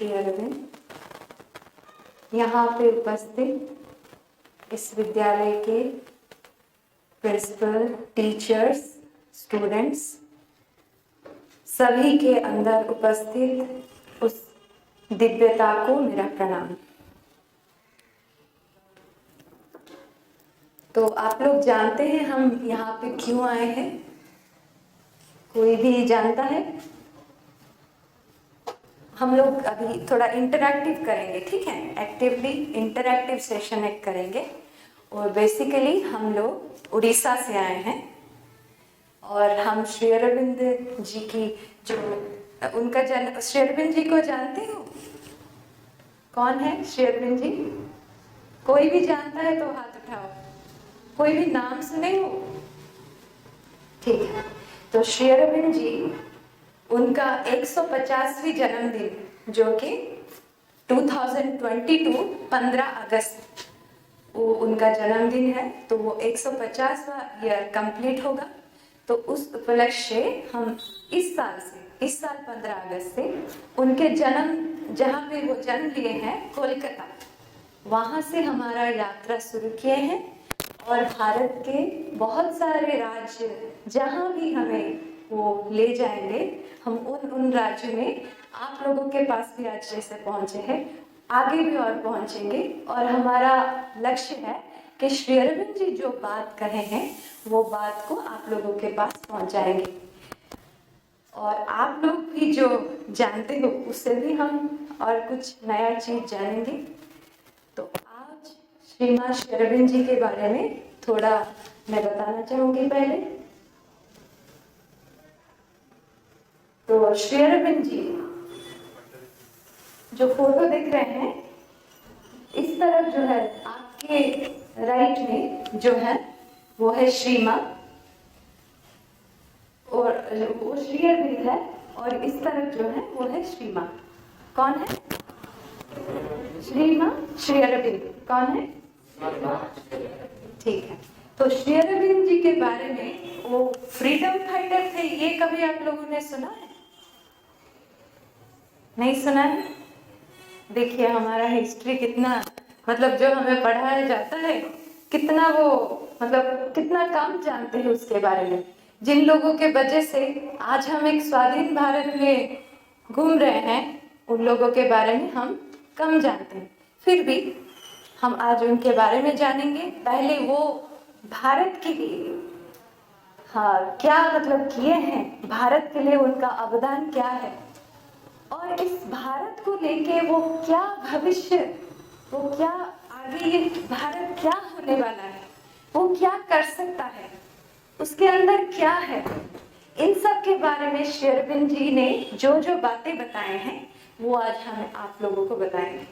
श्री अरविंद। यहाँ पे उपस्थित इस विद्यालय के प्रिंसिपल, टीचर्स, स्टूडेंट्स, सभी के अंदर उपस्थित उस दिव्यता को मेरा प्रणाम। तो आप लोग जानते हैं हम यहाँ पे क्यों आए हैं? कोई भी जानता है? हम लोग अभी थोड़ा इंटरैक्टिव करेंगे, ठीक है? एक्टिवली इंटरैक्टिव सेशन एक करेंगे। और बेसिकली हम लोग उड़ीसा से आए हैं और हम श्री अरविंद जी की जो उनका जन्म, श्री अरविंद जी को जानते हो? कौन है श्री अरविंद जी? कोई भी जानता है तो हाथ उठाओ। कोई भी नाम सुने हो? ठीक है। तो श्री अरविंद जी, उनका 150वीं जन्मदिन जो कि 2022 15 अगस्त वो उनका जन्मदिन है, तो वो 150वां ईयर कंप्लीट होगा। तो उस उपलक्ष्य से हम इस साल 15 अगस्त से उनके जन्म, जहाँ पे वो जन्म लिए हैं कोलकाता, वहाँ से हमारा यात्रा शुरू किए हैं और भारत के बहुत सारे राज्य जहाँ भी हमें वो ले जाएंगे, हम उन राज्यों में आप लोगों के पास भी आज जैसे पहुँचे हैं, आगे भी और पहुँचेंगे। और हमारा लक्ष्य है कि श्री अरविंद जी जो बात कहे हैं वो बात को आप लोगों के पास पहुँचाएंगे और आप लोग भी जो जानते हो उससे भी हम और कुछ नया चीज़ जानेंगे। तो आज श्रीमान श्री अरविंद जी के बारे में थोड़ा मैं बताना चाहूँगी। पहले तो श्री अरविंद जी जो फोटो देख रहे हैं, इस तरफ जो है आपके राइट में जो है वो है श्री माँ और वो श्री अरविंद है, और इस तरफ जो है वो है श्री माँ। कौन है? श्री माँ श्री अरविंद। कौन है? ठीक है। तो श्री अरविंद जी के बारे में, वो फ्रीडम फाइटर थे, ये कभी आप लोगों ने सुना है? नहीं सुना है? देखिए हमारा हिस्ट्री कितना, मतलब जो हमें पढ़ाया जाता है कितना वो, मतलब कितना कम जानते हैं उसके बारे में। जिन लोगों के वजह से आज हम एक स्वाधीन भारत में घूम रहे हैं, उन लोगों के बारे में हम कम जानते हैं। फिर भी हम आज उनके बारे में जानेंगे। पहले वो भारत के लिए क्या मतलब किए हैं, भारत के लिए उनका अवदान क्या है, और इस भारत को लेके वो क्या भविष्य, वो क्या आगे ये भारत क्या होने वाला है, वो क्या कर सकता है, उसके अंदर क्या है, इन सब के बारे में श्री अरविंद जी ने जो जो बातें बताए हैं वो आज हम आप लोगों को बताएंगे।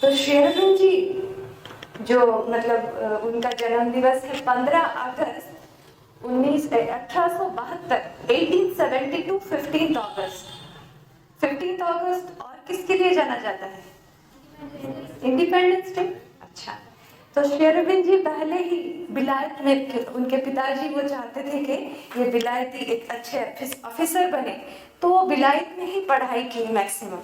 तो श्री अरविंद जी जो मतलब उनका जन्म दिवस है 15 अगस्त 1872, 1872 15 अगस्त। 15 अगस्त और किसके लिए जाना जाता है? Independence day. अच्छा, तो श्री अरविंद जी पहले ही विलायत में, उनके पिताजी वो चाहते थे कि ये विलायती एक अच्छे ऑफिसर बने, तो वो विलायत में ही पढ़ाई की मैक्सिमम,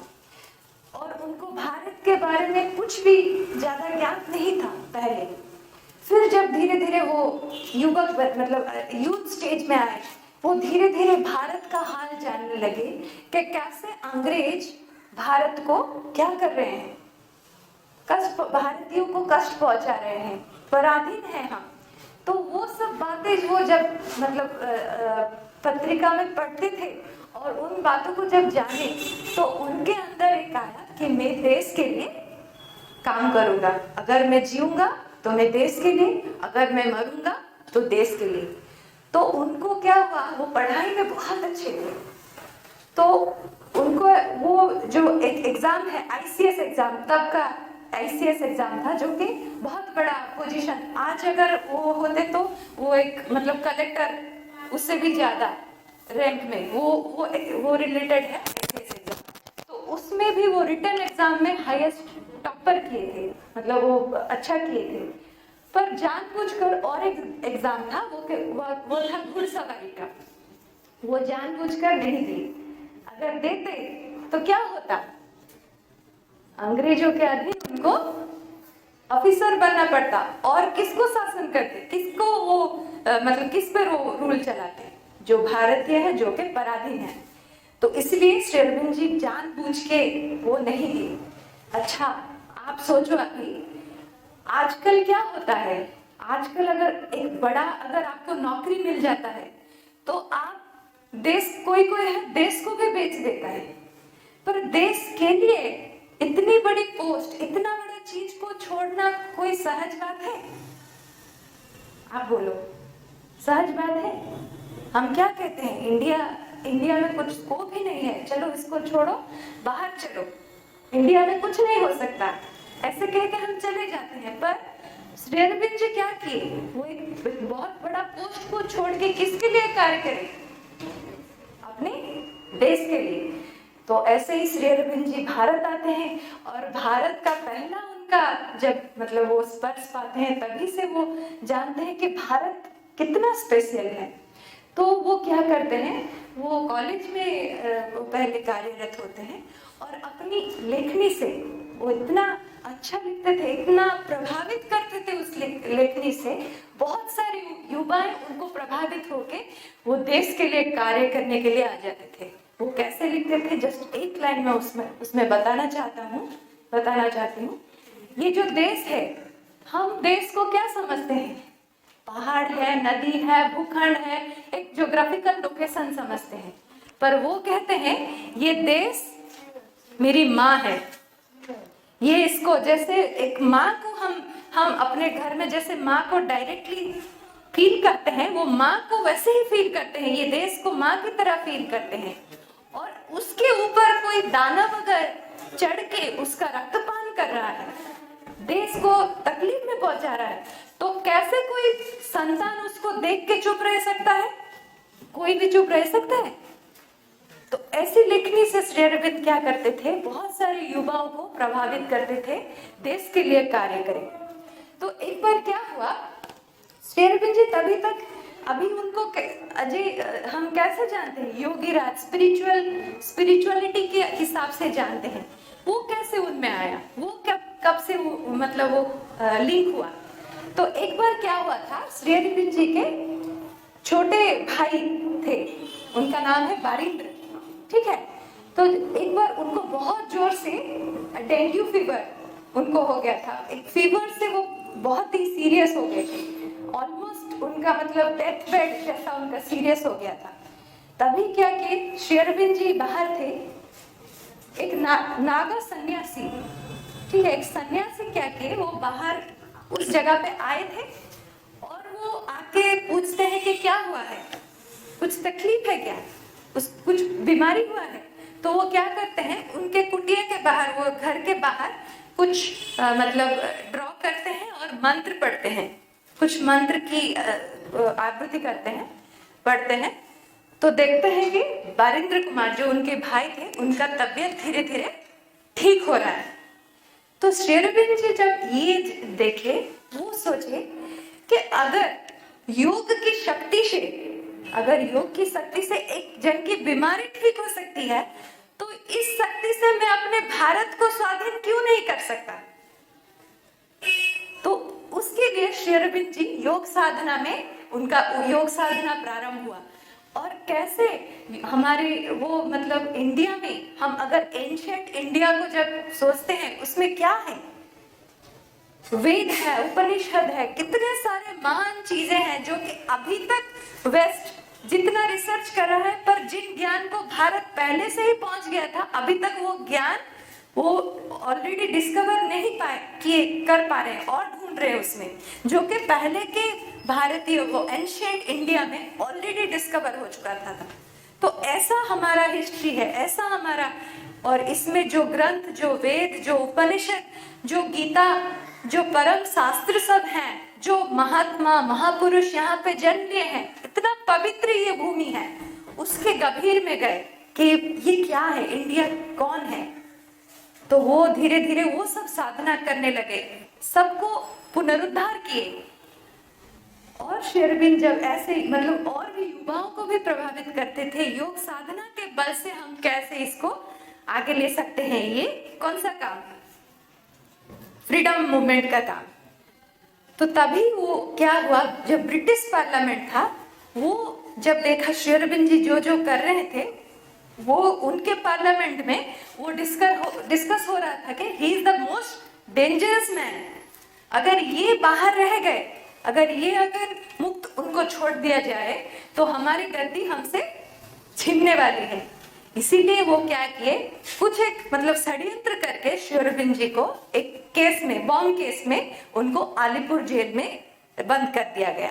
और उनको भारत के बारे में कुछ भी ज़्यादा ज्ञान नहीं था पहले। फिर जब धीरे धीरे वो युवक मतलब यूथ स्टेज में आए, वो धीरे धीरे भारत का हाल जानने लगे कि कैसे अंग्रेज भारत को क्या कर रहे हैं, कष्ट, भारतीयों को कष्ट पहुंचा रहे हैं, पराधीन हैं हम। तो वो सब बातें वो जब मतलब पत्रिका में पढ़ते थे और उन बातों को जब जाने, तो उनके अंदर एक आया कि मैं देश के लिए काम करूंगा, अगर मैं जीऊंगा तो मैं देश के लिए, अगर मैं मरूंगा तो देश के लिए। तो उनको क्या हुआ, वो पढ़ाई में बहुत अच्छे थे, तो उनको वो जो एक एग्जाम है ICS एग्जाम, तब का ICS एग्जाम था, जो कि बहुत बड़ा पोजीशन, आज अगर वो होते तो वो एक मतलब कलेक्टर, उससे भी ज्यादा रैंक में वो रिलेटेड है ICS एग्जाम। तो उसमें भी वो रिटन एग्जाम में हाईएस्ट टॉपर किए थे, मतलब वो अच्छा किए थे। पर जानबूझकर और एक एग्जाम था, वो था घुड़सवारी का, वो जानबूझकर नहीं दी। अगर देते तो क्या होता, अंग्रेजों के अधीन उनको ऑफिसर बनना पड़ता। और किसको शासन करते, किसको वो मतलब किस पर वो रूल चलाते, जो भारतीय है, जो के पराधीन है। तो इसलिए श्री अरविंद जी जानबूझ के वो नहीं दिए। अच्छा, आप सोचो अभी आजकल क्या होता है, आजकल अगर आपको नौकरी मिल जाता है तो आप देश, कोई है देश को भी बेच देता है। पर देश के लिए इतनी बड़ी पोस्ट, इतना बड़ा चीज को छोड़ना कोई सहज बात है? आप बोलो, सहज बात है? हम क्या कहते हैं, इंडिया में कुछ स्कोप ही नहीं है, चलो इसको छोड़ो, बाहर चलो, इंडिया में कुछ नहीं हो सकता, ऐसे कह के हम चले जाते हैं। पर श्री अरविंद जी क्या किए, वो एक बहुत बड़ा पोस्ट को छोड़ के किसके लिए कार्य करे, अपने देश के लिए। तो ऐसे ही श्री अरविंद जी भारत आते हैं और भारत का पहला उनका जब मतलब वो स्पर्श पाते हैं, तभी से वो जानते हैं कि भारत कितना स्पेशल है। तो वो क्या करते हैं, वो कॉलेज में वो पहले कार्यरत होते हैं और अपनी लेखनी से वो इतना अच्छा लिखते थे, इतना प्रभावित करते थे उस लेखनी से, बहुत सारे युवाएं उनको प्रभावित होके वो देश के लिए कार्य करने के लिए आ जाते थे। वो कैसे लिखते थे, जस्ट एक लाइन में उसमें बताना चाहती हूँ। ये जो देश है, हम देश को क्या समझते हैं, पहाड़ है, नदी है, भूखंड है, एक ज्योग्राफिकल लोकेशन समझते हैं। पर वो कहते हैं ये देश मेरी माँ है। ये इसको जैसे एक माँ को हम अपने घर में जैसे माँ को डायरेक्टली फील करते हैं, वो माँ को वैसे ही फील करते हैं, ये देश को माँ की तरह फील करते हैं। और उसके ऊपर कोई दानव अगर चढ़ के उसका रक्तपान कर रहा है, देश को तकलीफ में पहुंचा रहा है, तो कैसे कोई संतान उसको देख के चुप रह सकता है? कोई भी चुप रह सकता है? तो ऐसी लेखनी से श्री अरविंद क्या करते थे, बहुत सारे युवाओं को प्रभावित करते थे, देश के लिए कार्य करें। तो एक बार क्या हुआ, श्री अरविंद जी तभी तक अभी उनको अजय हम कैसे जानते हैं, योगी राज स्पिरिचुअलिटी के हिसाब से जानते हैं। वो कैसे उनमें आया, वो कब से वो मतलब वो लिंक हुआ। तो एक बार क्या हुआ था, श्री अरविंद जी के छोटे भाई थे, उनका नाम है बारिंद्र, ठीक है। तो एक बार उनको बहुत जोर से डेंगू फीवर उनको हो गया था, एक फीवर से वो बहुत ही सीरियस हो गए थे, ऑलमोस्ट उनका मतलब डेथ बेड जैसा उनका सीरियस हो गया था। तभी क्या कि श्री अरविंद जी बाहर थे, एक नागा सन्यासी, ठीक है, एक सन्यासी क्या कि वो बाहर उस जगह पे आए थे और वो आके पूछते हैं कि क्या हुआ है, कुछ तकलीफ है क्या, कुछ बीमारी हुआ है। तो वो क्या करते हैं, उनके कुटिया के बाहर, वो घर के बाहर कुछ मतलब ड्रॉ करते हैं और मंत्र पढ़ते हैं, कुछ मंत्र की आवृत्ति करते हैं, पढ़ते हैं। तो देखते हैं कि बारिंद्र कुमार जो उनके भाई थे, उनका तबीयत धीरे धीरे ठीक हो रहा है। तो श्री अरविंद जी जब ये देखे, वो सोचे कि अगर योग की शक्ति से एक जन की बीमारी ठीक हो सकती है, तो इस शक्ति से मैं अपने भारत को स्वाधीन क्यों नहीं कर सकता। तो उसके लिए श्री अरविंद जी योग साधना में उनका योग साधना प्रारंभ हुआ। और कैसे हमारे वो मतलब इंडिया में हम अगर एंशिएंट इंडिया को जब सोचते हैं, उसमें क्या है, वेद है, उपनिषद है, कितने सारे महान चीजें हैं जो कि अभी तक वेस्ट जितना रिसर्च कर रहा है, पर जिन ज्ञान को भारत पहले से ही पहुंच गया था, अभी तक वो ज्ञान वो ऑलरेडी डिस्कवर नहीं कर पा रहे हैं और ढूंढ रहे हैं उसमें, जो कि पहले के भारतीय वो एंशिएंट इंडिया में ऑलरेडी डिस्कवर हो चुका था। तो ऐसा हमारा हिस्ट्री है, ऐसा हमारा, और इसमें जो ग्रंथ, जो वेद, जो उपनिषद, जो गीता, जो परम शास्त्र सब हैं, जो महात्मा महापुरुष यहाँ पे जन्म लिए हैं, इतना पवित्र ये भूमि है, उसके गभीर में गए कि ये क्या है, इंडिया कौन है। तो वो धीरे धीरे वो सब साधना करने लगे, सबको पुनरुद्धार किए। और श्री अरविंद जब ऐसे मतलब और भी युवाओं को भी प्रभावित करते थे, योग साधना के बल से हम कैसे इसको आगे ले सकते हैं, ये कौन सा काम, फ्रीडम मूवमेंट का काम। तो तभी वो क्या हुआ, जब ब्रिटिश पार्लियामेंट था, वो जब देखा श्री अरविंद जी जो जो कर रहे थे, वो उनके पार्लियामेंट में वो डिस्कस हो रहा था कि he is the most dangerous man. अगर ये बाहर रह गए, अगर मुक्त उनको छोड़ दिया जाए तो हमारी गद्दी हमसे छीनने वाली है। इसीलिए वो क्या किए, कुछ एक मतलब षड्यंत्र करके श्री अरविंद जी को एक केस में, बॉम्ब केस में, उनको आलीपुर जेल में बंद कर दिया गया।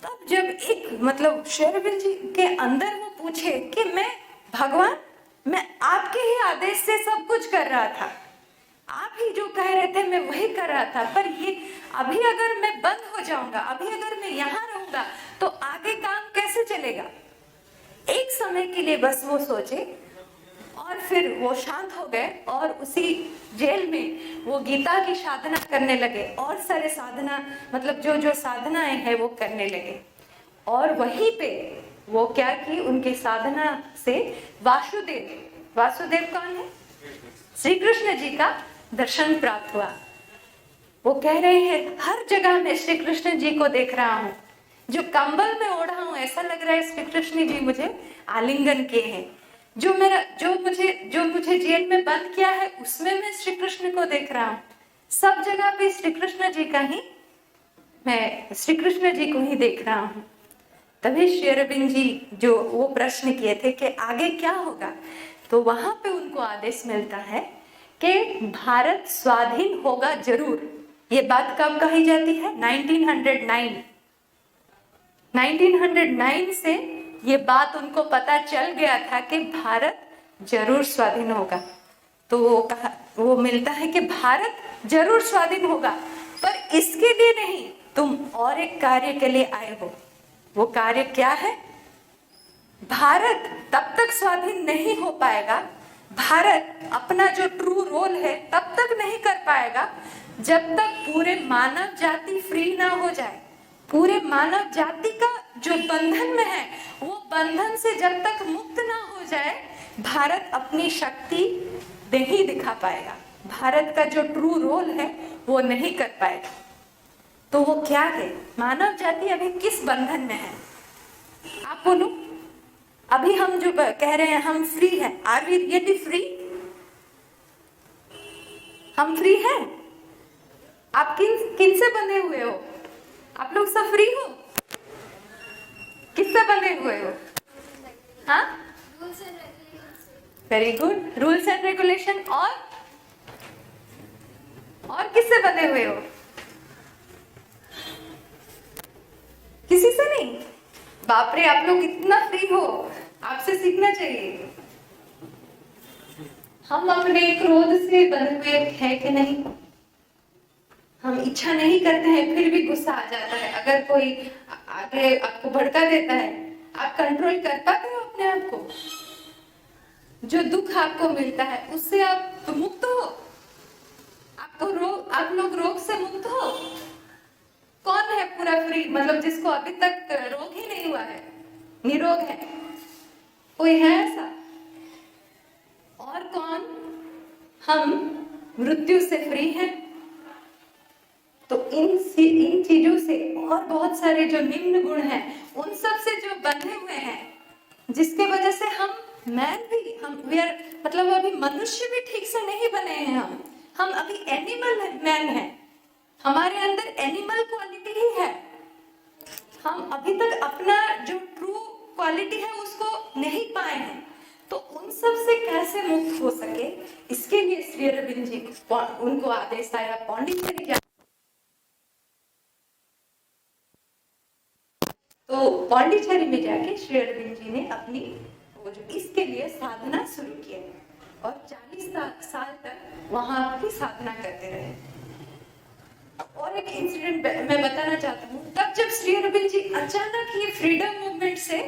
तब जब एक मतलब श्री अरविंद जी के अंदर वो पूछे कि मैं भगवान, मैं आपके ही आदेश से सब कुछ कर रहा था, आप ही जो कह रहे थे मैं वही कर रहा था, पर ये अभी अगर मैं बंद हो जाऊंगा, अभी अगर मैं यहाँ रहूंगा तो आगे काम कैसे चलेगा। एक समय के लिए बस वो सोचे और फिर वो शांत हो गए और उसी जेल में वो गीता की साधना करने लगे और सारे साधना मतलब जो जो साधनाएं हैं वो करने लगे। और वहीं पे वो क्या की, उनके साधना से वासुदेव कौन है, श्री कृष्ण जी का दर्शन प्राप्त हुआ। वो कह रहे हैं हर जगह मैं श्री कृष्ण जी को देख रहा हूँ, जो कंबल में ओढ़ा हूँ ऐसा लग रहा है श्री कृष्ण जी मुझे आलिंगन किए हैं, जो मुझे जेल में बंद किया है उसमें मैं श्री कृष्ण को देख रहा हूँ, सब जगह पे श्री कृष्ण जी का ही, मैं श्री कृष्ण जी को ही देख रहा हूँ। तभी श्री अरविंद जी जो वो प्रश्न किए थे कि आगे क्या होगा, तो वहां पे उनको आदेश मिलता है कि भारत स्वाधीन होगा जरूर। ये बात कब कही जाती है, 1909 से ये बात उनको पता चल गया था कि भारत जरूर स्वाधीन होगा। तो वो मिलता है कि भारत जरूर स्वाधीन होगा, पर इसके लिए नहीं, तुम और एक कार्य के लिए आए हो। वो कार्य क्या है, भारत तब तक स्वाधीन नहीं हो पाएगा, भारत अपना जो ट्रू रोल है तब तक नहीं कर पाएगा जब तक पूरे मानव जाति फ्री ना हो जाए। पूरे मानव जाति का जो बंधन में है, वो बंधन से जब तक मुक्त ना हो जाए, भारत अपनी शक्ति नहीं दिखा पाएगा, भारत का जो ट्रू रोल है वो नहीं कर पाएगा। तो वो क्या है, मानव जाति अभी किस बंधन में है, आप बोलो। अभी हम जो कह रहे हैं हम फ्री हैं, आर वी रियली फ्री, हम फ्री हैं? आप किन से बंधे हुए हो, आप लोग सब फ्री हो, किससे बंधे हुए हो? हाँ, very good, rules and regulation. और किससे बंधे हुए हो? किसी से नहीं। बाप रे, आप लोग इतना फ्री हो, आपसे सीखना चाहिए। हम अपने क्रोध से बंधे हुए हैं कि नहीं? हम इच्छा नहीं करते हैं फिर भी गुस्सा आ जाता है, अगर कोई आगे आपको भड़का देता है, आप कंट्रोल कर पाते हो अपने आप को? जो दुख आपको मिलता है उससे आप मुक्त हो, आप लोग रोग से मुक्त हो। कौन है पूरा फ्री, मतलब जिसको अभी तक रोग ही नहीं हुआ है, निरोग है? कोई है ऐसा? और कौन? हम मृत्यु से फ्री हैं। तो इन चीजों से और बहुत सारे जो निम्न गुण हैं उन सब से जो बंधे हुए हैं, जिसके वजह से हम मतलब अभी मनुष्य भी ठीक से नहीं बने हैं, हम अभी एनिमल मैन हैं, हमारे अंदर एनिमल क्वालिटी ही है। हम अभी तक अपना जो ट्रू क्वालिटी है उसको नहीं पाए हैं। तो उन सब से कैसे मुक्त हो सके, इसके लिए श्री अरविंद जी उनको आदेश आया पौंडीचेरी जाने। तो पौंडीचेरी में जाके श्री अरविंद जी ने अपनी इसके लिए साधना शुरू की और 40 साल तक वहां की साधना करते रहे। और एक इंसिडेंट मैं बताना चाहती हूँ, तब जब श्री अरविंद जी अचानक ये फ्रीडम मूवमेंट से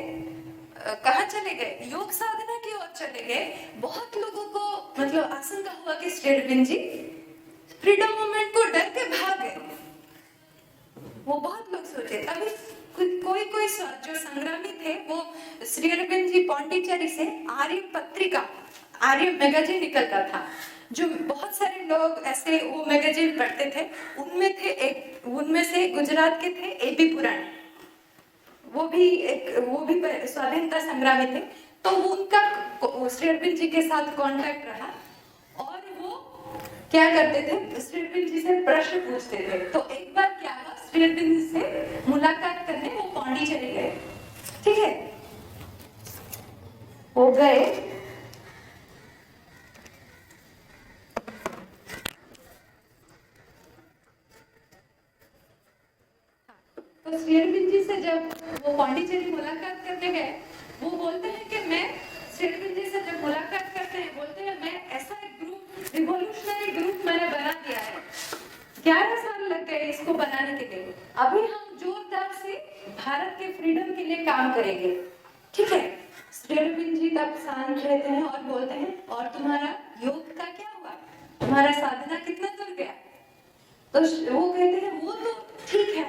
कहाँ चले गए, योग साधना की ओर चले गए, बहुत लोगों को मतलब आशंका हुआ कि श्री अरविंद जी फ्रीडम मूवमेंट को डर के भाग गए। वो बहुत लोग सोचे, तभी कोई जो संग्रामी थे वो श्री अरविंद जी पौंडीचेरी से आर्य पत्रिका, आर्य मैगजीन निकलता था, जो बहुत सारे लोग ऐसे वो मैगजीन पढ़ते थे, उनमें से गुजरात के थे एबी पुराण, वो भी स्वाधीनता संग्रामी थे। तो उनका श्री अरविंद जी के साथ कांटेक्ट रहा और वो क्या करते थे, श्री अरविंद जी से प्रश्न पूछते थे। तो एक बार क्या हुआ, श्री अरविंद जी से मुलाकात करने वो पांडिचेरी गए। ठीक है, वो गए, तो श्री अरविंद जी से जब वो पांडिचेरी मुलाकात करने गए, वो बोलते हैं कि मैं श्री अरविंद जी से जब मुलाकात करते हैं, बोलते हैं मैं ऐसा एक ग्रुप, रिवॉल्यूशनरी ग्रुप मैंने बना दिया है, 11 साल लग गए इसको बनाने के लिए, अभी हम जोरदार से भारत के फ्रीडम के लिए काम करेंगे। ठीक है, श्री अरविंद जी तब शांत रहते हैं और बोलते हैं और तुम्हारा योग का क्या हुआ, तुम्हारा साधना कितना दूर गया। तो वो कहते हैं वो तो ठीक है,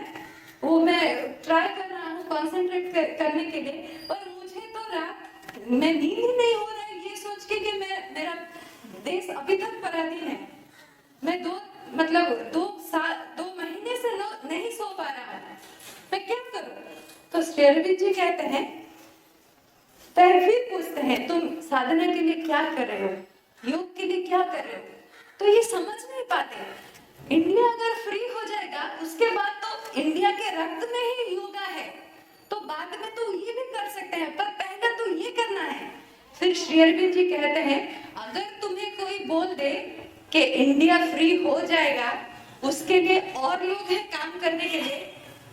वो मैं ट्राई कर रहा हूँ कंसंट्रेट करने के लिए, पर मुझे तो रात में नींद ही नहीं हो रहा है, ये सोच के कि मेरा देश अभी तक पराधीन है, मैं दो महीने से नहीं सो पा रहा हूँ, मैं क्या करूँ। तो श्री अरविंद जी कहते हैं, फिर पूछते हैं तुम साधना के लिए क्या कर रहे हो, योग के लिए क्या कर रहे हो। तो ये समझ नहीं पाते, इंडिया अगर फ्री हो जाएगा उसके बाद तो इंडिया के रक्त में ही योगा है, तो बाद में तो ये भी कर सकते हैं, पर पहले तो ये करना है। फिर श्री अरविंद जी कहते हैं अगर तुम्हें कोई बोल दे कि इंडिया फ्री हो जाएगा, उसके लिए और लोग हैं काम करने के लिए,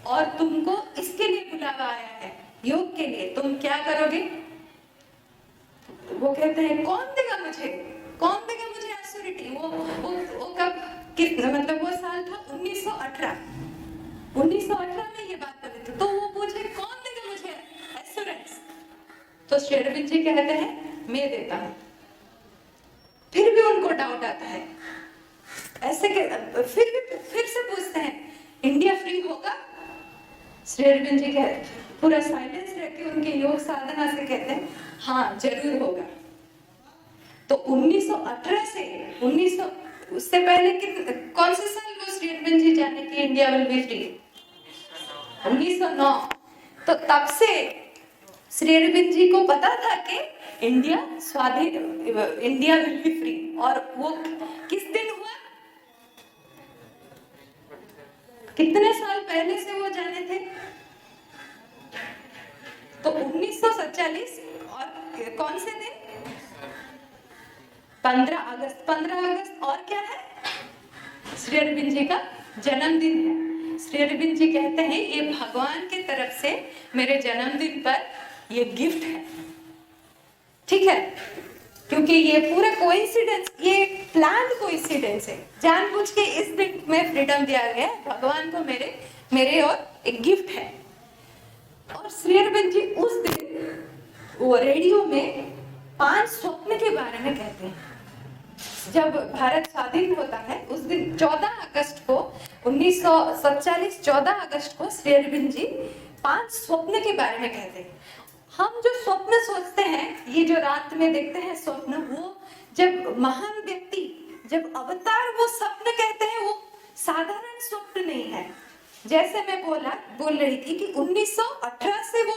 और तुमको इसके लिए बुलावा आया है योग के लिए, तुम क्या करोगे। वो कहते हैं कौन देगा मुझे एश्योरिटी। वो कब कितना, मतलब वो साल था 1918 में ये बात बनी थी। तो वो पूछे कौन देगा मुझे एश्योरेंस, तो श्री अरविंद जी कहते हैं मैं देता हूं। फिर भी उनको डाउट आता है, ऐसे फिर से पूछते हैं इंडिया फ्री होगा। श्री अरविंद जी कहते पूरा साइलेंस रहकर उनके योग साधना से कहते हैं हाँ जरूर होगा। तो 1918 से 1900, उससे पहले कौन से साल को श्री अरविंद जी जाने की इंडिया विल बी फ्री, 1909। तो तब से श्री अरविंद जी को पता था कि इंडिया विल बी फ्री। और वो किस दिन हुआ, कितने साल पहले से वो जाने थे, तो 1947। और कौन से दिन, 15 अगस्त। और क्या है, श्री अरविंद जी का जन्मदिन है। श्री अरविंद जी कहते हैं ये भगवान की तरफ से मेरे जन्मदिन पर ये गिफ्ट है। ठीक है, क्योंकि ये पूरा कोइंसिडेंस, ये प्लान कोइंसिडेंस है, जानबूझ के इस दिन में फ्रीडम दिया गया है भगवान को, मेरे और एक गिफ्ट है। और श्री अरविंद जी उस दिन वो रेडियो में 5 स्वप्न के बारे में कहते हैं। जब भारत स्वाधीन होता है उस दिन 14 अगस्त को 1947 14 अगस्त को श्री अरविंद जी 5 स्वप्न के बारे में कहते हैं। हम जो स्वप्न सोचते हैं, ये जो रात में देखते हैं स्वप्न, वो जब महान व्यक्ति, जब अवतार वो स्वप्न कहते हैं, वो साधारण स्वप्न नहीं है। जैसे मैं बोल रही थी कि 1918 से वो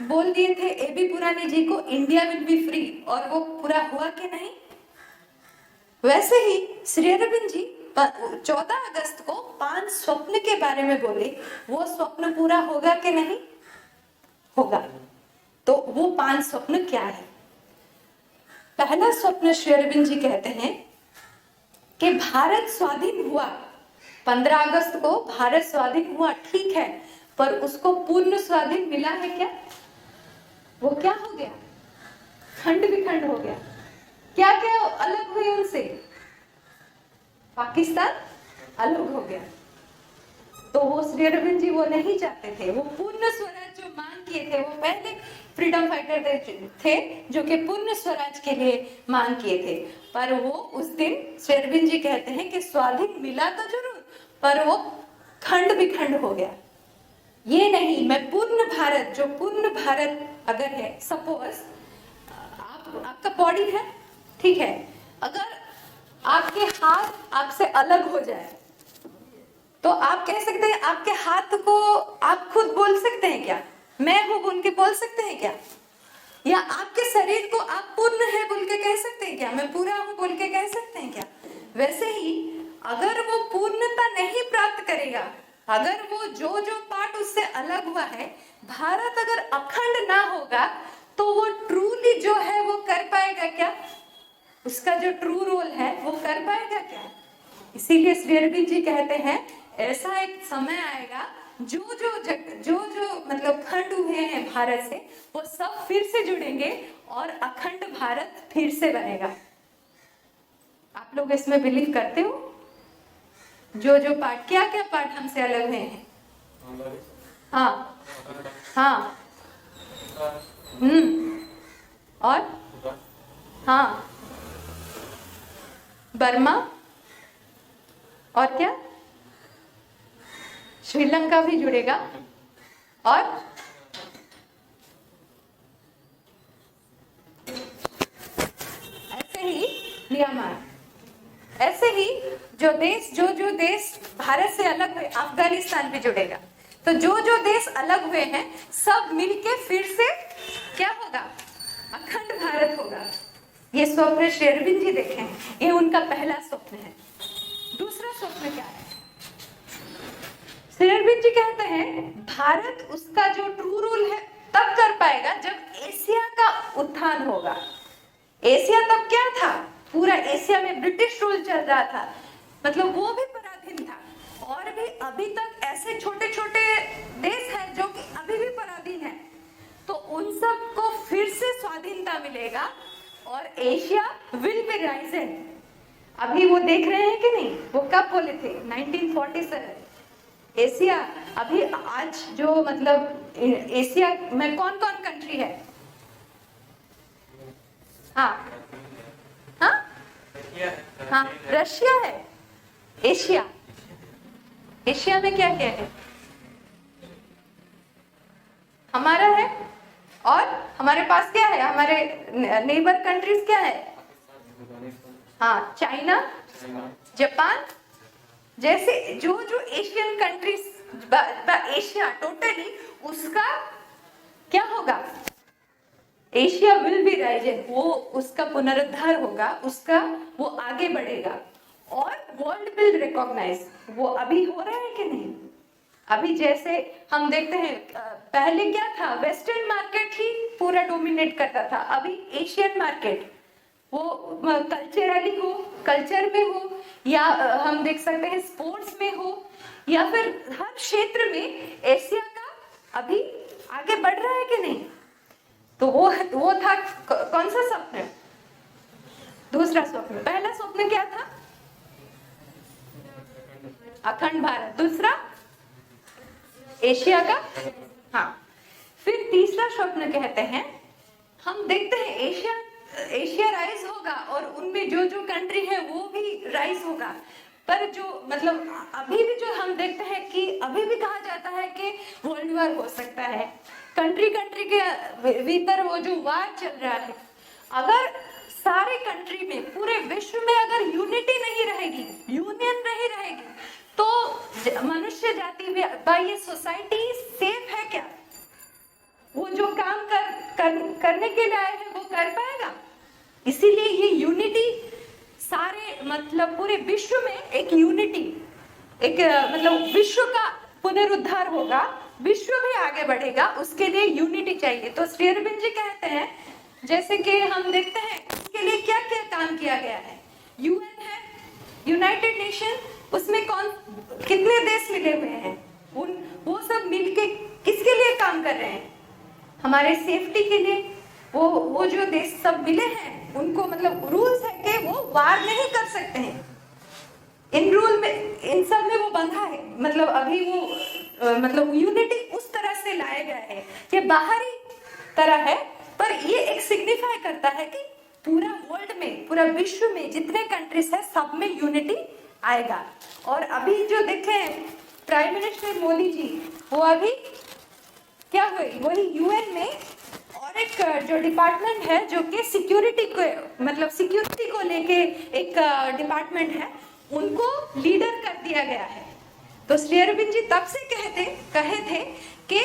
बोल दिए थे एबी पुरानी जी को इंडिया विल बी फ्री, और वो पूरा हुआ कि नहीं। वैसे ही श्री अरविंद जी 14 अगस्त को 5 स्वप्न के बारे में बोले, वो स्वप्न पूरा होगा कि नहीं होगा। तो वो 5 स्वप्न क्या है। पहला स्वप्न श्री अरविंद जी कहते हैं कि भारत स्वाधीन हुआ, 15 अगस्त को भारत स्वाधीन हुआ, ठीक है, पर उसको पूर्ण स्वाधीन मिला है क्या। वो क्या हो गया, खंड विखंड हो गया। क्या क्या अलग हुए उनसे, पाकिस्तान अलग हो गया। तो वो श्री अरविंद जी वो नहीं चाहते थे, वो पूर्ण स्वराज जो मांग किए थे, वो पहले फ्रीडम फाइटर थे जो कि पूर्ण स्वराज के लिए मांग किए थे। पर वो उस दिन श्री अरविंद जी कहते हैं कि स्वाधीन मिला तो जरूर, पर वो खंड विखंड हो गया। ये नहीं, मैं पूर्ण भारत, जो पूर्ण भारत अगर है, सपोज आपका बॉडी है, ठीक है, अगर आपके हाथ आपसे अलग हो जाए, तो आप कह सकते हैं आपके हाथ को आप खुद बोल सकते हैं क्या, मैं हूं बोल के बोल सकते हैं क्या? या आपके शरीर को आप पूर्ण है बोल के कह सकते हैं क्या, मैं पूरा हूं बोल के कह सकते हैं क्या? वैसे ही अगर वो पूर्णता नहीं प्राप्त करेगा, अगर वो जो जो पार्ट उससे अलग हुआ है, भारत अगर अखंड ना होगा तो वो ट्रूली जो है वो कर पाएगा क्या? उसका जो ट्रू रोल है वो कर पाएगा क्या? इसीलिए श्री अरविंद जी कहते हैं ऐसा एक समय आएगा जो मतलब खंड हुए हैं भारत से, वो सब फिर से जुड़ेंगे और अखंड भारत फिर से बनेगा। आप लोग इसमें बिलीव करते हो? जो पार्ट, क्या क्या पार्ट हमसे अलग हुए हैं? हाँ हाँ, और हाँ, बर्मा, और क्या, श्रीलंका भी जुड़ेगा, और ऐसे ही म्यांमार, ऐसे ही जो देश भारत से अलग हुए, अफगानिस्तान भी जुड़ेगा। तो जो देश अलग हुए हैं सब मिलके फिर से क्या होगा? अखंड भारत होगा। ये स्वप्न श्री अरविंद जी देखे हैं, ये उनका पहला स्वप्न है। दूसरा स्वप्न क्या है? श्री अरविंद जी कहते हैं भारत उसका जो ट्रू रोल है तब कर पाएगा जब एशिया का उत्थान होगा। एशिया तब क्या था? पूरा एशिया में ब्रिटिश रूल चल रहा था, मतलब वो भी पराधीन था, और भी अभी तक ऐसे छोटे छोटे देश हैं जो कि अभी भी पराधीन है। तो उन सब को फिर से स्वाधीनता मिलेगा और एशिया विल बी राइजिंग। अभी वो देख रहे हैं कि नहीं, वो कब बोले थे? 1947। एशिया अभी आज जो मतलब एशिया में कौन कौन कंट्री है? हाँ हाँ हाँ, रशिया है। एशिया, एशिया में क्या क्या है? हमारा है, और हमारे पास क्या है? हमारे नेबर कंट्रीज क्या है? हाँ, चाइना, जापान, जैसे जो एशियन कंट्रीज, एशिया टोटली उसका क्या होगा? एशिया विल बी राइजिंग, वो उसका पुनरुद्धार होगा, उसका वो आगे बढ़ेगा और वर्ल्ड विल रिकॉग्नाइज। वो अभी हो रहा है कि नहीं? अभी जैसे हम देखते हैं पहले क्या था, वेस्टर्न मार्केट ही पूरा डोमिनेट करता था, अभी एशियन मार्केट, वो कल्चरली हो, कल्चर में हो, या हम देख सकते हैं स्पोर्ट्स में हो, या फिर हर क्षेत्र में एशिया का अभी आगे बढ़ रहा है कि नहीं? तो वो था कौन सा स्वप्न? दूसरा स्वप्न। पहला स्वप्न क्या था? अखंड भारत। दूसरा एशिया का, हाँ। फिर तीसरा स्वप्न कहते हैं, हम देखते हैं एशिया राइज होगा और उनमें जो कंट्री है वो भी राइज होगा, पर जो मतलब अभी भी जो हम देखते हैं कि अभी भी कहा जाता है कि वर्ल्ड वॉर हो सकता है, कंट्री के भीतर वो जो वार चल रहा है। अगर सारे कंट्री में, पूरे विश्व में अगर यूनिटी नहीं रहेगी, यूनियन नहीं रहेगी, तो मनुष्य जाति ये सोसाइटी सेफ है क्या? वो जो काम करने के लिए आए हैं वो कर पाएगा? इसीलिए ये यूनिटी सारे मतलब पूरे विश्व में एक यूनिटी, एक मतलब विश्व का पुनरुद्धार होगा, विश्व भी आगे बढ़ेगा, उसके लिए यूनिटी चाहिए। तो श्री अरविंद जी कहते हैं, जैसे कि हम देखते हैं उसके लिए क्या क्या काम किया गया है। यूएन है, यूनाइटेड नेशन, उसमें कितने देश मिले हुए हैं, वो सब मिलके किसके लिए काम कर रहे हैं? हमारे सेफ्टी के लिए। वो जो देश सब मिले हैं उनको मतलब रूल्स है कि वो वार नहीं कर सकते हैं, इन रूल में, इन सब में वो बंधा है। मतलब अभी वो मतलब यूनिटी उस तरह से लाया गया है, ये बाहरी तरह है, पर ये एक सिग्निफाई करता है कि पूरा वर्ल्ड में, पूरा विश्व में जितने कंट्रीज है सब में यूनिटी आएगा। और अभी जो देखें प्राइम मिनिस्टर मोदी जी, वो अभी क्या हुई, वही यूएन में एक जो डिपार्टमेंट है जो कि सिक्योरिटी को मतलब सिक्योरिटी को लेके एक डिपार्टमेंट है, उनको लीडर कर दिया गया है। तो श्री अरविंद जी तब से कहे थे कि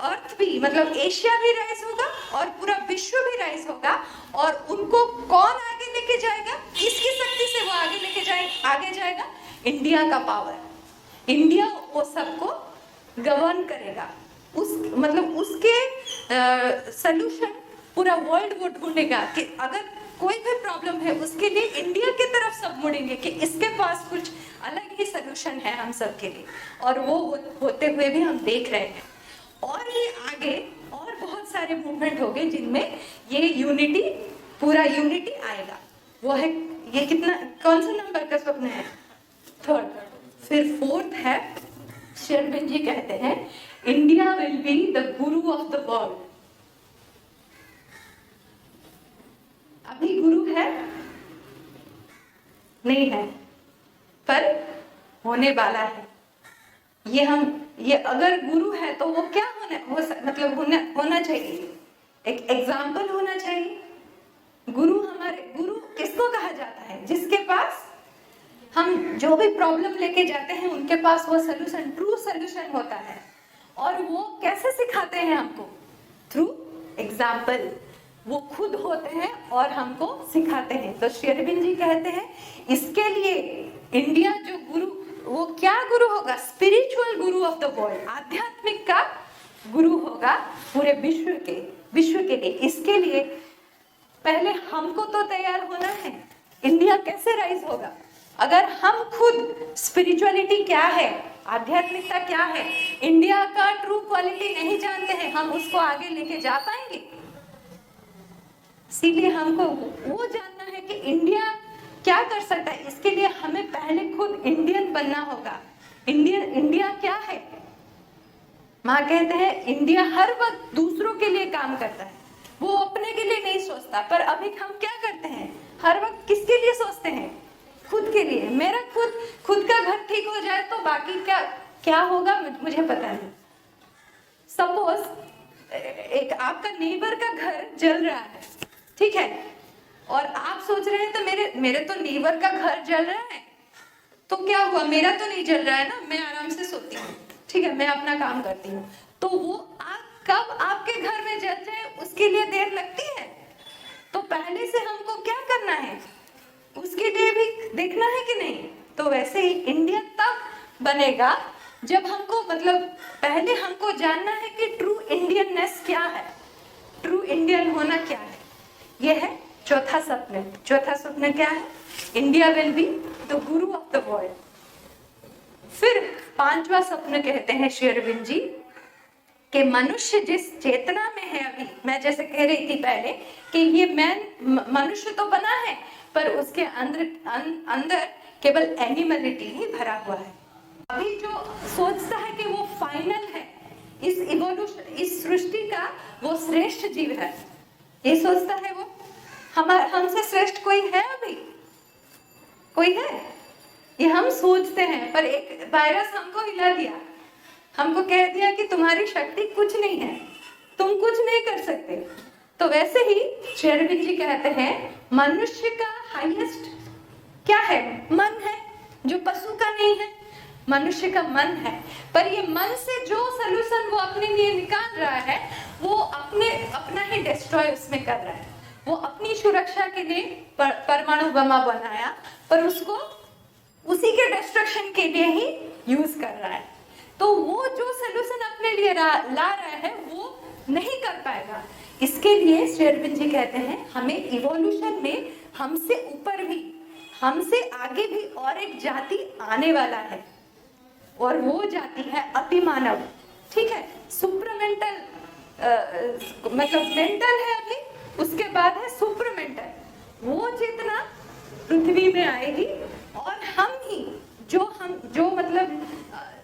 अर्थ भी मतलब एशिया भी राइज होगा और पूरा विश्व भी राइज होगा, और उनको कौन आगे लेके जाएगा, किसकी शक्ति से वो आगे जाएगा? इंडिया का पावर। इंडिया वो सबको गवर्न करेगा। उसके सलूशन पूरा वर्ल्ड वो ढूंढेगा कि अगर कोई भी प्रॉब्लम है उसके लिए इंडिया की तरफ सब मुड़ेंगे कि इसके पास कुछ अलग ही सलूशन है हम सब के लिए, और वो होते हुए भी हम देख रहे हैं। और ये आगे और बहुत सारे मूवमेंट हो गए जिनमें ये पूरा यूनिटी आएगा। वो है ये कितना, कौन सा नंबर का स्वप्न है? 3rd। फिर 4th है, श्री अरविंद जी कहते हैं India will be the Guru of the world. अभी गुरु है नहीं है, पर होने वाला है। ये अगर गुरु है तो वो क्या होना चाहिए, एक एग्जाम्पल होना चाहिए। गुरु किसको कहा जाता है? जिसके पास हम जो भी प्रॉब्लम लेके जाते हैं उनके पास वो सलूशन, ट्रू सलूशन होता है। और वो कैसे सिखाते हैं हमको? Through example. वो खुद होते हैं और हमको सिखाते हैं। तो श्री अरविंद जी कहते हैं इसके लिए इंडिया जो गुरु, वो क्या गुरु होगा? Spiritual Guru of the world, आध्यात्मिक का गुरु होगा पूरे विश्व के लिए। इसके लिए पहले हमको तो तैयार होना है। इंडिया कैसे राइज होगा? अगर हम खुद स्पिरिचुअलिटी क्या है, आध्यात्मिकता क्या है, इंडिया का ट्रू क्वालिटी नहीं जानते हैं, हम उसको आगे लेके जा पाएंगे? इसीलिए हमको वो जानना है कि इंडिया क्या कर सकता है। इसके लिए हमें पहले खुद इंडियन बनना होगा। इंडिया क्या है? माँ कहते हैं इंडिया हर वक्त दूसरों के लिए काम करता है, वो अपने के लिए नहीं सोचता। पर अभी हम क्या करते हैं? हर वक्त किसके लिए सोचते हैं? खुद के लिए। मेरा खुद का घर ठीक हो जाए तो बाकी क्या होगा मुझे पता नहीं। सपोज एक आपका नेबर का घर जल रहा है, ठीक है, और आप सोच रहे हैं तो मेरे तो नेबर का घर जल रहा है, तो क्या हुआ? मेरा तो नहीं जल रहा है ना, मैं आराम से सोती हूँ, ठीक है, मैं अपना काम करती हूँ। तो वो कब आपके घर में जल जाए उसके लिए देर लगती है। तो पहले से हमको क्या करना है उसके लिए भी देखना है कि नहीं। तो वैसे ही इंडिया तब बनेगा जब हमको पहले हमको जानना है कि ट्रू इंडियननेस क्या है, ट्रू इंडियन होना क्या है। यह है चौथा सपना। चौथा सपना क्या है? India will be the Guru of the world. फिर 5वां सपना कहते हैं श्री अरविंद जी कि मनुष्य जिस चेतना में है, अभी मैं जैसे कह रही थी पहले कि ये मनुष्य तो बना है पर उसके अंदर केवल एनिमलिटी ही भरा हुआ है। अभी जो सोचता है कि वो फाइनल है, इस इवोल्यूशन, इस सृष्टि का वो श्रेष्ठ जीव है, ये सोचता है वो। हमसे श्रेष्ठ कोई है? अभी कोई है? ये हम सोचते हैं, पर एक वायरस हमको हिला दिया, हमको कह दिया कि तुम्हारी शक्ति कुछ नहीं है, तुम कुछ नहीं कर सकते। तो वैसे ही श्री अरविंद जी कहते हैं मनुष्य का हाईएस्ट क्या है? मन है, जो पशु का नहीं है। मनुष्य का मन है, पर ये मन से जो सलूशन वो अपने लिए निकाल रहा है वो अपना ही डिस्ट्रॉय उसमें कर रहा है। वो अपनी सुरक्षा के लिए परमाणु बम बनाया, पर उसको उसी के डिस्ट्रक्शन के लिए ही यूज कर रहा है। तो वो जो सलूशन अपने लिए ला रहा है वो नहीं कर पाएगा। इसके लिए श्री अरविंद जी कहते हैं हमें इवोल्यूशन में हमसे ऊपर भी, हमसे आगे भी और एक जाति आने वाला है, और वो जाति है अतिमानव। ठीक है, सुपरमेंटल मेंटल है अभी, उसके बाद है सुपरमेंटल। वो चेतना पृथ्वी में आएगी और हम ही जो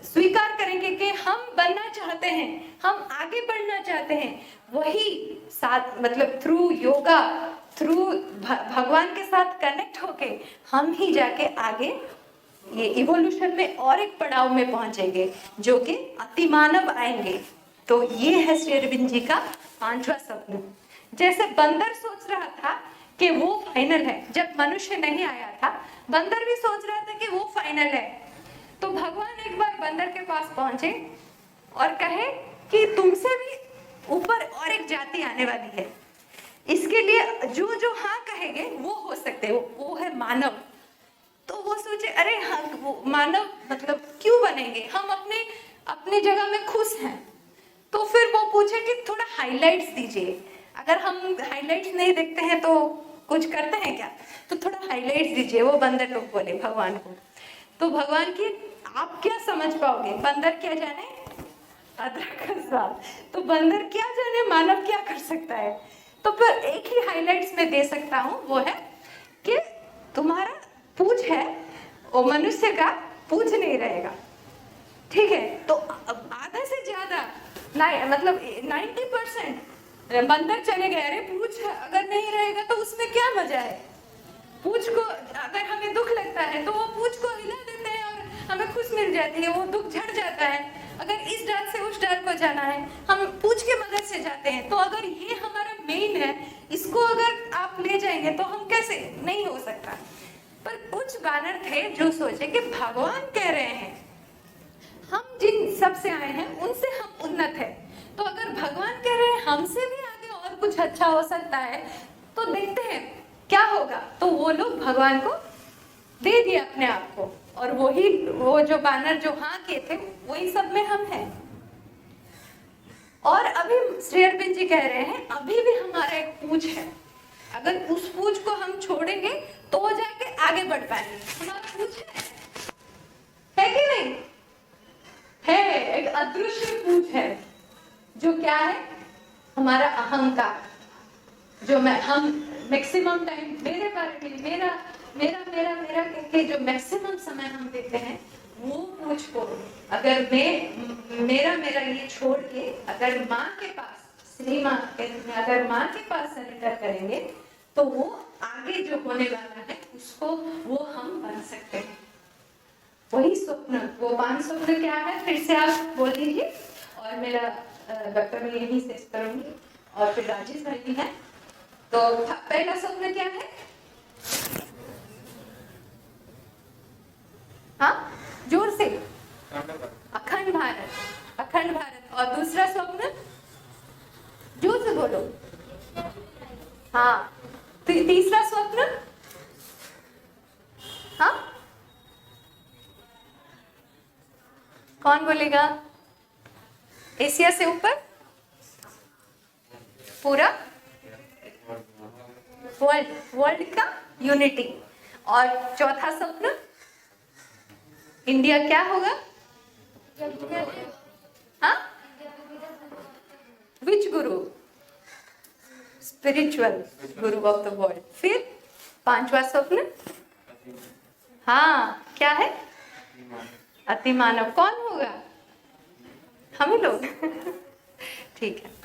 स्वीकार करेंगे कि हम बनना चाहते हैं, हम आगे बढ़ना चाहते हैं, वही साथ थ्रू योगा, थ्रू भगवान के साथ कनेक्ट होके हम ही जाके आगे ये इवोल्यूशन में और एक पड़ाव में पहुंचेंगे, जो कि अतिमानव आएंगे। तो ये है श्री अरविंद जी का 5वां स्वप्न। जैसे बंदर सोच रहा था कि वो फाइनल है, जब मनुष्य नहीं आया था बंदर भी सोच रहा था कि वो फाइनल है। तो भगवान एक बार बंदर के पास पहुंचे और कहे कि तुमसे भी ऊपर और एक जाति आने वाली है, इसके लिए जो जो हाँ कहेंगे वो हो सकते, वो है मानव। तो वो सोचे अरे हाँ, वो मानव मतलब क्यों बनेंगे, हम अपने अपनी जगह में खुश हैं। तो फिर वो पूछे कि थोड़ा हाइलाइट्स दीजिए, अगर हम हाइलाइट्स नहीं देखते हैं तो कुछ करते हैं क्या, तो थोड़ा हाइलाइट्स दीजिए। वो बंदर लोग बोले भगवान को। तो भगवान की आप क्या समझ पाओगे, बंदर क्या जाने अदरक का स्वाद, तो बंदर क्या जाने मानव क्या कर सकता है। तो फिर एक ही हाइलाइट्स में दे सकता हूँ, वो है कि तुम्हारा पूछ है वो मनुष्य का पूछ नहीं रहेगा, ठीक है। तो आधा से ज्यादा मतलब 90% बंदर चले गए। अरे पूछ अगर नहीं रहेगा तो उसमें क्या मजा है। पूछ को अगर हमें दुख लगता है तो वो पूछ को हिला देते हैं और हमें खुश मिल जाती है, वो दुख झड़ जाता है। अगर इस डाल से उस डाल को जाना है हम पूछ के मदद से जाते हैं। तो अगर ये हमारा मेन है, इसको अगर आप ले जाएंगे तो हम कैसे, नहीं हो सकता। पर कुछ बानर थे जो सोचे कि भगवान कह रहे हैं हम जिन सबसे आए हैं उनसे हम उन्नत है, तो अगर भगवान कह रहे हैं हमसे भी आगे और कुछ अच्छा हो सकता है तो देखते हैं क्या होगा। तो वो लोग भगवान को दे दिया अपने आप को, और वो जो बानर जो हाँ किए थे वही सब में हम हैं। और अभी श्री अरविंद जी कह रहे हैं अभी भी हमारा एक पूछ है, अगर उस पूछ को हम छोड़ेंगे तो जाके आगे बढ़ पाएंगे। हमारा पूछ है कि नहीं है, एक अदृश्य पूछ है जो क्या है, हमारा अहंकार, जो हम मैक्सिमम टाइम मेरे बारे में मेरा मेरा मेरा मेरा कहके जो मैक्सिमम समय हम देते हैं, वो पूछ को अगर मैं मेरा मेरा ये छोड़ के अगर माँ के पास, श्री माँ कहते हैं, अगर माँ के पास सरेंडर करेंगे तो वो आगे जो होने वाला है उसको वो हम बन सकते हैं। वही स्वप्न, वो 5 स्वप्न क्या है फिर से आप बोल दीजिए, और मेरा डॉक्टर में यही से करूंगी और फिर राजेश भाई भी है। तो पहला स्वप्न क्या है, हाँ जोर से, अखंड भारत, अखंड भारत। और दूसरा स्वप्न जोर से बोलो, हाँ। तीसरा स्वप्न, हाँ कौन बोलेगा, एशिया से ऊपर पूरा वर्ल्ड का यूनिटी। और चौथा स्वप्न इंडिया क्या होगा, हाँ विच गुरु, spiritual Guru of the world. फिर 5वां स्वप्न, हाँ क्या है, अति मानव। कौन होगा, हम लोग ठीक है।